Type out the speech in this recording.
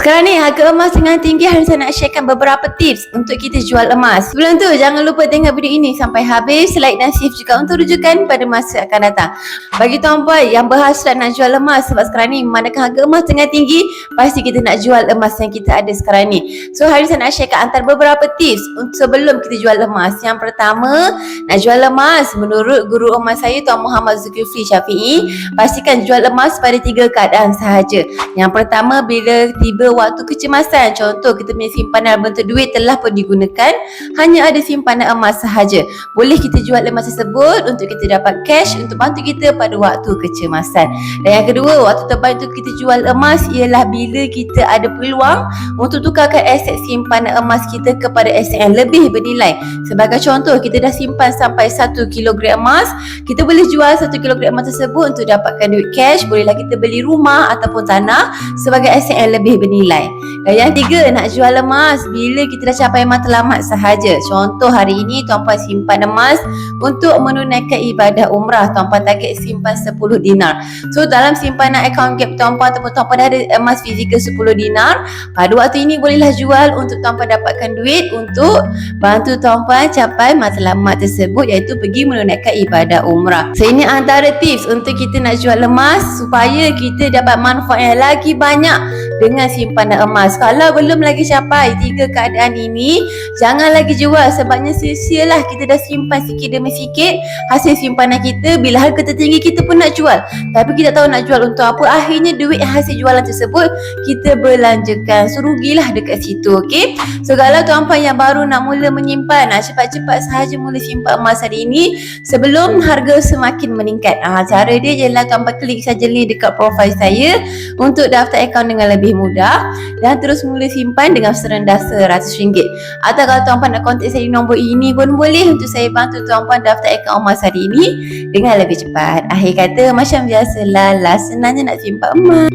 Sekarang ni harga emas tengah tinggi. Hari saya nak sharekan beberapa tips untuk kita jual emas. Sebelum tu jangan lupa tengok video ini sampai habis, like dan save juga untuk rujukan pada masa akan datang. Bagi tuan-puan yang berhasrat nak jual emas, sebab sekarang ni manakah harga emas tengah tinggi, pasti kita nak jual emas yang kita ada sekarang ni. So hari ni saya nak sharekan antara beberapa tips untuk sebelum kita jual emas. Yang pertama, nak jual emas menurut guru emas saya Tuan Muhammad Zulkifli Syafi'i, pastikan jual emas pada 3 keadaan sahaja. Yang pertama, bila tiba waktu kecemasan, contoh kita punya simpanan bentuk duit telah pun digunakan, hanya ada simpanan emas sahaja, boleh kita jual emas tersebut untuk kita dapat cash untuk bantu kita pada waktu kecemasan. Dan yang kedua, waktu terbaik untuk kita jual emas ialah bila kita ada peluang untuk tukarkan aset simpanan emas kita kepada aset yang lebih bernilai. Sebagai contoh, kita dah simpan sampai 1 kilogram emas, kita boleh jual 1 kilogram emas tersebut untuk dapatkan duit cash. Bolehlah kita beli rumah ataupun tanah sebagai aset yang lebih bernilai. Dan yang tiga, nak jual emas bila kita dah capai matlamat sahaja. Contoh hari ini tuan-puan simpan emas untuk menunaikan ibadah umrah, tuan-puan target simpan 10 dinar. So dalam simpanan account gap tuan-puan ataupun tuan-puan dah ada emas fizikal 10 dinar, pada waktu ini bolehlah jual untuk tuan-puan dapatkan duit untuk bantu tuan-puan capai matlamat tersebut, iaitu pergi menunaikan ibadah umrah. So ini antara tips untuk kita nak jual emas supaya kita dapat manfaat yang lagi banyak dengan simpanan emas. Kalau belum lagi capai 3 keadaan ini, jangan lagi jual, sebabnya sia-sialah kita dah simpan sikit demi sikit hasil simpanan kita. Bila harga tertinggi kita pun nak jual, tapi kita tahu nak jual untuk apa, akhirnya duit hasil jualan tersebut kita belanjakan. So rugilah dekat situ. Okay, so kalau tuan-puan yang baru nak mula menyimpan, cepat-cepat sahaja mula simpan emas hari ini sebelum harga semakin meningkat. Cara dia ialah tuan-puan klik saja link dekat profil saya untuk daftar akaun dengan lebih mudah dan terus mula simpan dengan serendah RM100. Atau kalau tuan-puan nak kontak saya di nombor ini pun boleh untuk saya bantu tuan-puan daftar akaun emas hari ini dengan lebih cepat. Akhir kata, macam biasalah, senangnya nak simpan emas.